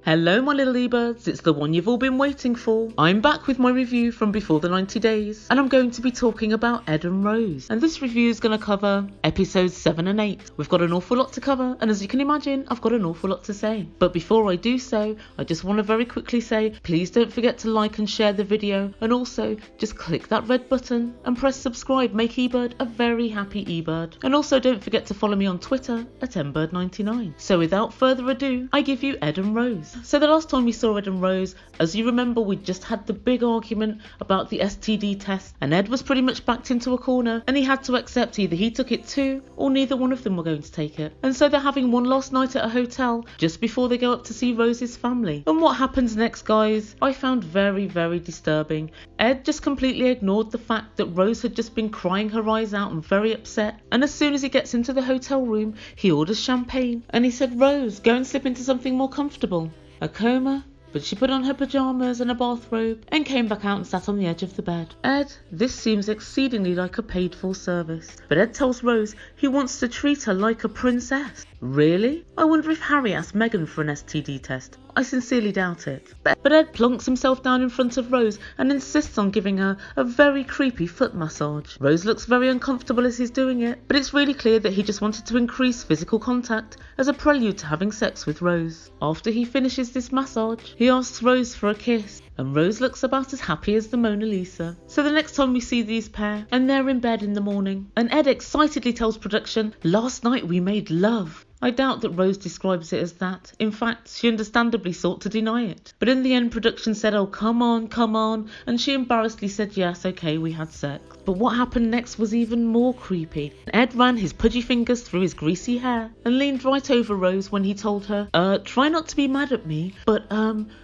Hello my little Ebirds, it's the one you've all been waiting for. I'm back with my review from before the 90 days and I'm going to be talking about Ed and Rose. And this review is going to cover episodes 7 and 8. We've got an awful lot to cover and as you can imagine, I've got an awful lot to say. But before I do so, I just want to very quickly say, please don't forget to like and share the video and also just click that red button and press subscribe. Make Ebird a very happy Ebird. And also don't forget to follow me on Twitter at Ebird99. So without further ado, I give you Ed and Rose. So the last time we saw Ed and Rose, as you remember, we just had the big argument about the STD test and Ed was pretty much backed into a corner and he had to accept either he took it too or neither one of them were going to take it. And so they're having one last night at a hotel just before they go up to see Rose's family. And what happens next, guys, I found very, very disturbing. Ed just completely ignored the fact that Rose had just been crying her eyes out and very upset. And as soon as he gets into the hotel room, he orders champagne and he said, "Rose, go and slip into something more comfortable." A coma, but she put on her pyjamas and a bathrobe and came back out and sat on the edge of the bed. Ed, this seems exceedingly like a paid for service. But Ed tells Rose he wants to treat her like a princess. Really? I wonder if Harry asked Meghan for an STD test. I sincerely doubt it. But Ed plonks himself down in front of Rose and insists on giving her a very creepy foot massage. Rose looks very uncomfortable as he's doing it, but it's really clear that he just wanted to increase physical contact as a prelude to having sex with Rose. After he finishes this massage, he asks Rose for a kiss, and Rose looks about as happy as the Mona Lisa. So the next time we see these pair, and they're in bed in the morning, and Ed excitedly tells production, "Last night we made love." I doubt that Rose describes it as that. In fact, she understandably sought to deny it. But in the end, production said, "Oh, come on," and she embarrassedly said, "Yes, okay, we had sex." But what happened next was even more creepy. Ed ran his pudgy fingers through his greasy hair and leaned right over Rose when he told her, "Try not to be mad at me, but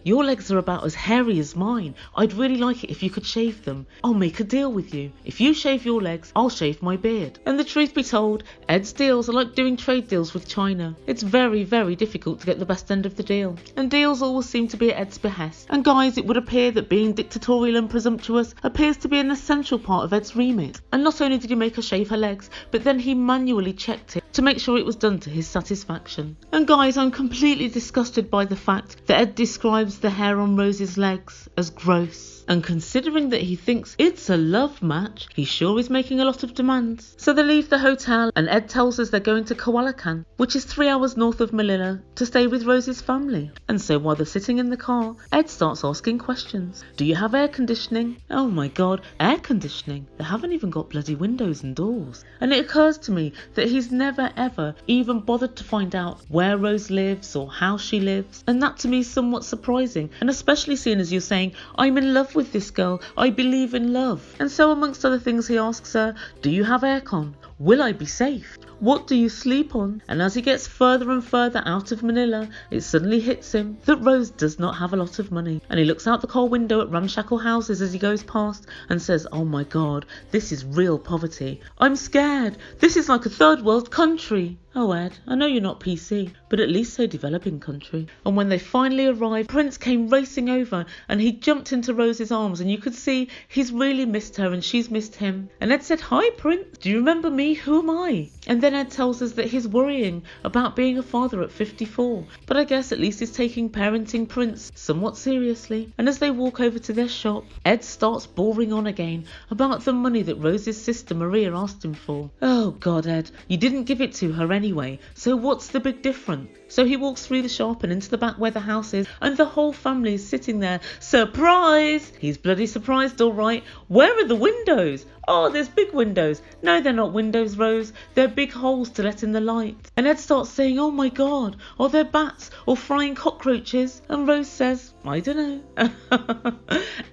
your legs are about as hairy as mine. I'd really like it if you could shave them. I'll make a deal with you. If you shave your legs, I'll shave my beard." And the truth be told, Ed's deals are like doing trade deals with China. It's very, very difficult to get the best end of the deal. And deals always seem to be at Ed's behest. And guys, it would appear that being dictatorial and presumptuous appears to be an essential part of Ed's remit. And not only did he make her shave her legs, but then he manually checked it to make sure it was done to his satisfaction. And guys, I'm completely disgusted by the fact that Ed describes the hair on Rose's legs as gross. And considering that he thinks it's a love match, he sure is making a lot of demands. So they leave the hotel and Ed tells us they're going to Kuala, which is 3 hours north of Manila, to stay with Rose's family. And so while they're sitting in the car, Ed starts asking questions. Do you have air conditioning? Oh my god, air conditioning? They haven't even got bloody windows and doors. And it occurs to me that he's never ever even bothered to find out where Rose lives or how she lives. And that to me is somewhat surprising. And especially seeing as you're saying, "I'm in love with this girl, I believe in love." And so amongst other things he asks her, "Do you have aircon? Will I be safe? What do you sleep on?" And as he gets further and further out of Manila, it suddenly hits him that Rose does not have a lot of money. And he looks out the car window at ramshackle houses as he goes past and says, "Oh my god, this is real poverty. I'm scared. This is like a third world country." Oh Ed, I know you're not PC, but at least say developing country. And when they finally arrived, Prince came racing over and he jumped into Rose's arms and you could see he's really missed her and she's missed him. And Ed said, "Hi Prince, do you remember me? Who am I?" And then Ed tells us that he's worrying about being a father at 54. But I guess at least he's taking parenting Prince somewhat seriously. And as they walk over to their shop, Ed starts boring on again about the money that Rose's sister Maria asked him for. Oh god Ed, you didn't give it to her anyway, so what's the big difference? So he walks through the shop and into the back where the house is, and the whole family is sitting there. Surprise! He's bloody surprised, all right. Where are the windows? Oh, there's big windows. No, they're not windows, Rose. They're big holes to let in the light. And Ed starts saying, "Oh my god, are there bats or flying cockroaches?" And Rose says, "I don't know."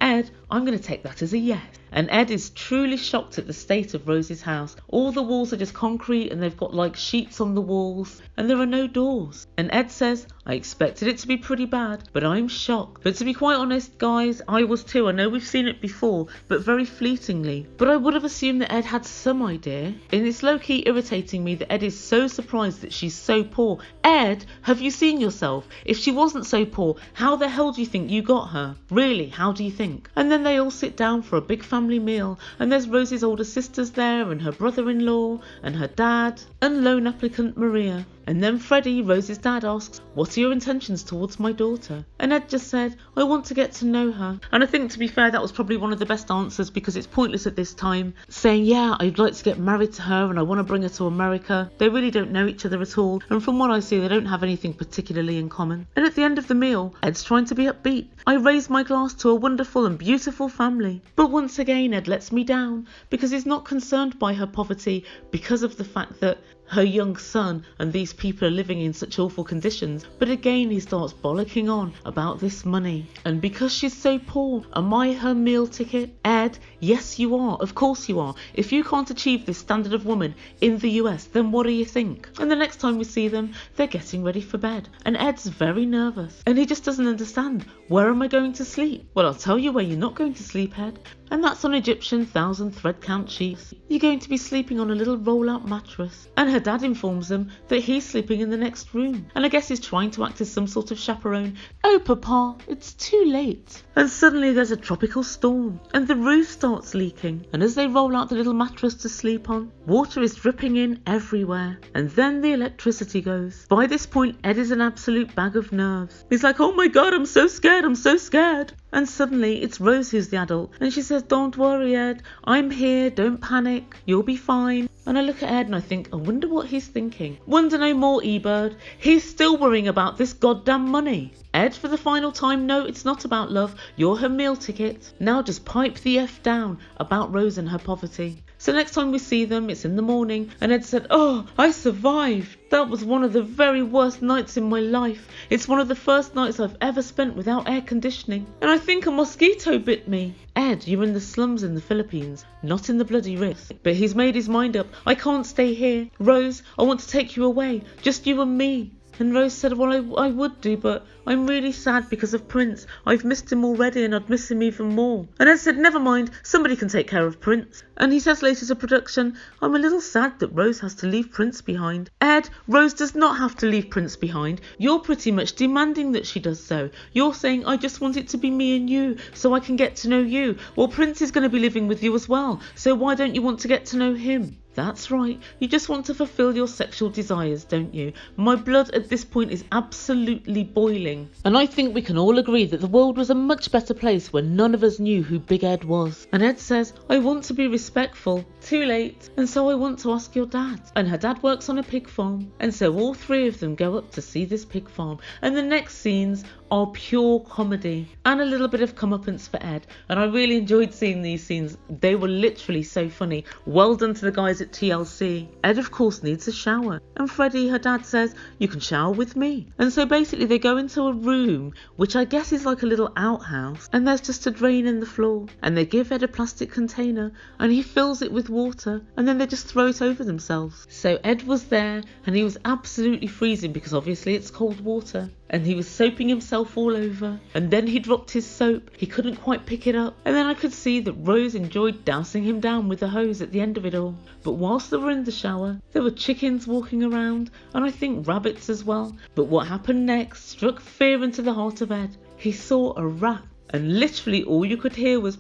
Ed, I'm going to take that as a yes. And Ed is truly shocked at the state of Rose's house. All the walls are just concrete and they've got like sheets on the walls and there are no doors. And Ed says, "I expected it to be pretty bad, but I'm shocked." But to be quite honest, guys, I was too. I know we've seen it before, but very fleetingly. But I would have assumed that Ed had some idea. And it's low-key irritating me that Ed is so surprised that she's so poor. Ed, have you seen yourself? If she wasn't so poor, how the hell do you think you got her? Really, how do you think? And then they all sit down for a big family meal, and there's Rose's older sisters there, and her brother-in-law, and her dad, and loan applicant Maria. And then Freddie, Rose's dad, asks, "What are your intentions towards my daughter?" And Ed just said, "I want to get to know her." And I think, to be fair, that was probably one of the best answers, because it's pointless at this time saying, "Yeah, I'd like to get married to her and I want to bring her to America." They really don't know each other at all, and from what I see, they don't have anything particularly in common. And at the end of the meal, Ed's trying to be upbeat. "I raise my glass to a wonderful and beautiful family." But once again, Ed lets me down, because he's not concerned by her poverty because of the fact that her young son and these people are living in such awful conditions. But again, he starts bollocking on about this money. "And because she's so poor, am I her meal ticket?" Ed, yes you are, of course you are. If you can't achieve this standard of woman in the US, then what do you think? And the next time we see them, they're getting ready for bed. And Ed's very nervous. And he just doesn't understand. Where am I going to sleep? Well, I'll tell you where you're not going to sleep, Ed. And that's on Egyptian 1,000 thread count sheets. You're going to be sleeping on a little roll-out mattress. And her dad informs them that he's sleeping in the next room. And I guess he's trying to act as some sort of chaperone. "Oh, Papa, it's too late." And suddenly there's a tropical storm, and the roof starts leaking. And as they roll out the little mattress to sleep on, water is dripping in everywhere. And then the electricity goes. By this point, Ed is an absolute bag of nerves. He's like, "Oh my God, I'm so scared, I'm so scared." And suddenly it's Rose who's the adult, and she says, "Don't worry, Ed, I'm here, don't panic, you'll be fine." And I look at Ed and I think, I wonder what he's thinking. Wonder no more, Ebird. He's still worrying about this goddamn money. Ed, for the final time, no, it's not about love. You're her meal ticket. Now just pipe the F down about Rose and her poverty. So next time we see them, it's in the morning, and Ed said, "Oh, I survived. That was one of the very worst nights in my life. It's one of the first nights I've ever spent without air conditioning. And I think a mosquito bit me." Ed, you're in the slums in the Philippines, not in the bloody rift. But he's made his mind up. "I can't stay here. Rose, I want to take you away. Just you and me." And Rose said, "Well, I would do, but I'm really sad because of Prince. I've missed him already and I'd miss him even more." And Ed said, "Never mind, somebody can take care of Prince." And he says later to production, "I'm a little sad that Rose has to leave Prince behind." Ed, Rose does not have to leave Prince behind. You're pretty much demanding that she does so. You're saying, "I just want it to be me and you so I can get to know you." Well, Prince is going to be living with you as well, so why don't you want to get to know him? That's right, you just want to fulfill your sexual desires, don't you? My blood at this point is absolutely boiling. And I think we can all agree that the world was a much better place when none of us knew who Big Ed was. And Ed says, "I want to be respectful." Too late. "And so I want to ask your dad." And her dad works on a pig farm. And so all three of them go up to see this pig farm. And the next scenes are pure comedy and a little bit of comeuppance for Ed. And I really enjoyed seeing these scenes. They were literally so funny. Well done to the guys at TLC. Ed, of course, needs a shower. And Freddie, her dad, says, "You can shower with me." And so basically they go into a room, which I guess is like a little outhouse. And there's just a drain in the floor. And they give Ed a plastic container and he fills it with water. And then they just throw it over themselves. So Ed was there and he was absolutely freezing because obviously it's cold water. And he was soaping himself all over. And then he dropped his soap. He couldn't quite pick it up. And then I could see that Rose enjoyed dousing him down with the hose at the end of it all. But whilst they were in the shower, there were chickens walking around, and I think rabbits as well. But what happened next struck fear into the heart of Ed. He saw a rat, and literally all you could hear was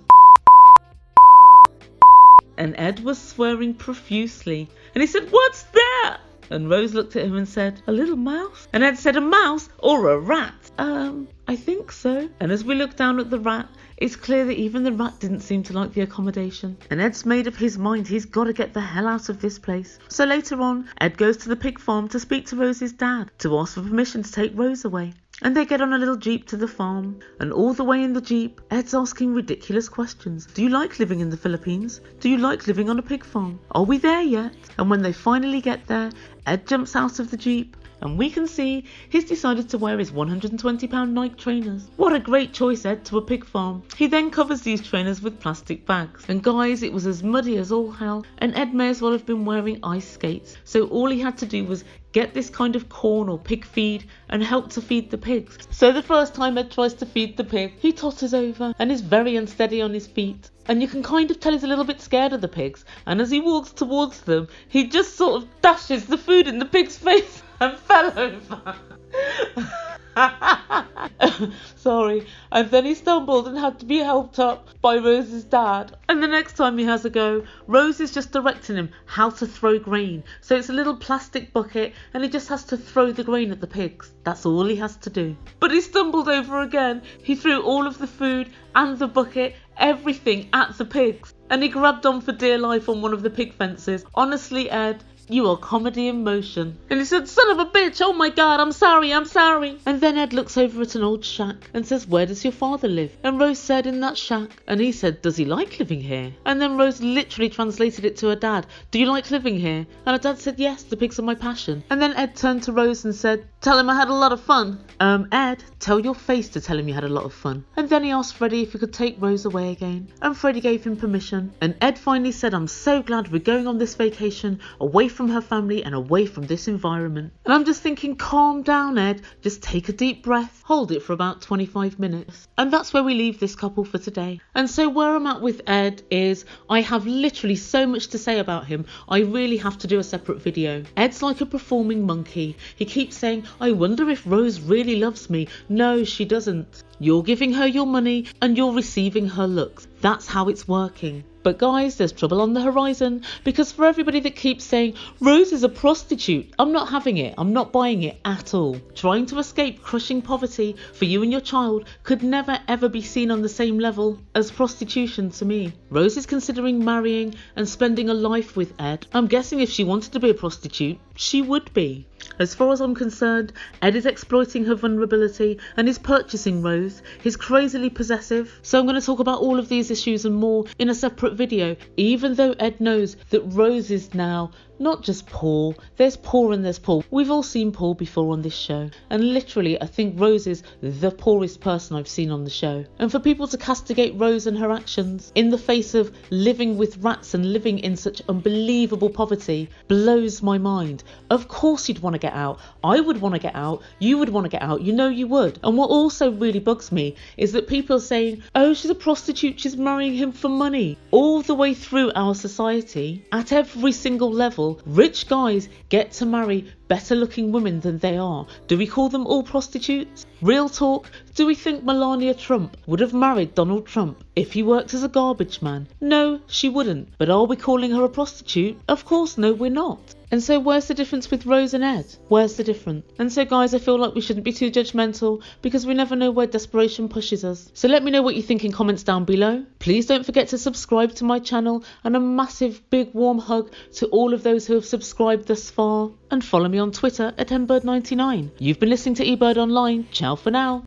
and Ed was swearing profusely. And he said, "What's that?" And Rose looked at him and said, "A little mouse?" And Ed said, "A mouse or a rat?" I think so." And as we look down at the rat, it's clear that even the rat didn't seem to like the accommodation. And Ed's made up his mind he's got to get the hell out of this place. So later on, Ed goes to the pig farm to speak to Rose's dad to ask for permission to take Rose away. And they get on a little jeep to the farm. And all the way in the jeep, Ed's asking ridiculous questions. Do you like living in the Philippines? Do you like living on a pig farm? Are we there yet? And when they finally get there, Ed jumps out of the jeep. And we can see he's decided to wear his £120 Nike trainers. What a great choice, Ed, to a pig farm. He then covers these trainers with plastic bags. And guys, it was as muddy as all hell, and Ed may as well have been wearing ice skates. So all he had to do was get this kind of corn or pig feed and help to feed the pigs. So the first time Ed tries to feed the pig, he totters over and is very unsteady on his feet. And you can kind of tell he's a little bit scared of the pigs. And as he walks towards them, he just sort of dashes the food in the pig's face and fell over. Sorry. And then he stumbled and had to be helped up by Rose's dad. And the next time he has a go, Rose is just directing him how to throw grain. So it's a little plastic bucket and he just has to throw the grain at the pigs. That's all he has to do. But he stumbled over again. He threw all of the food and the bucket, everything at the pigs. And he grabbed on for dear life on one of the pig fences. Honestly, Ed, you are comedy in motion. And he said, son of a bitch, oh my God, I'm sorry. And then Ed looks over at an old shack and says, where does your father live? And Rose said, in that shack. And he said, does he like living here? And then Rose literally translated it to her dad. Do you like living here? And her dad said, yes, the pigs are my passion. And then Ed turned to Rose and said, tell him I had a lot of fun. Ed, tell your face to tell him you had a lot of fun. And then he asked Freddie if he could take Rose away again. And Freddie gave him permission. And Ed finally said, I'm so glad we're going on this vacation away from her family and away from this environment. And I'm just thinking, calm down, Ed. Just take a deep breath. Hold it for about 25 minutes. And that's where we leave this couple for today. And so where I'm at with Ed is I have literally so much to say about him. I really have to do a separate video. Ed's like a performing monkey. He keeps saying, I wonder if Rose really loves me. No, she doesn't. You're giving her your money and you're receiving her looks. That's how it's working. But guys, there's trouble on the horizon, because for everybody that keeps saying, Rose is a prostitute, I'm not having it, I'm not buying it at all. Trying to escape crushing poverty for you and your child could never ever be seen on the same level as prostitution to me. Rose is considering marrying and spending a life with Ed. I'm guessing if she wanted to be a prostitute, she would be. As far as I'm concerned, Ed is exploiting her vulnerability and is purchasing Rose. He's crazily possessive. So I'm going to talk about all of these issues and more in a separate video, even though Ed knows that Rose is now not just poor. There's poor and there's poor. We've all seen poor before on this show. And literally, I think Rose is the poorest person I've seen on the show. And for people to castigate Rose and her actions in the face of living with rats and living in such unbelievable poverty blows my mind. Of course you'd want to get out. I would want to get out. You would want to get out. You know you would. And what also really bugs me is that people are saying, oh, she's a prostitute. She's marrying him for money. All the way through our society, at every single level, rich guys get to marry better looking women than they are. Do we call them all prostitutes? Real talk, do we think Melania Trump would have married Donald Trump if he worked as a garbage man? No, she wouldn't. But are we calling her a prostitute? Of course no, we're not. And so where's the difference with Rose and Ed? Where's the difference? And so guys, I feel like we shouldn't be too judgmental, because we never know where desperation pushes us. So let me know what you think in comments down below. Please don't forget to subscribe to my channel, and a massive big warm hug to all of those who have subscribed thus far. And follow me on Twitter at Ebird99. You've been listening to Ebird Online. Ciao for now.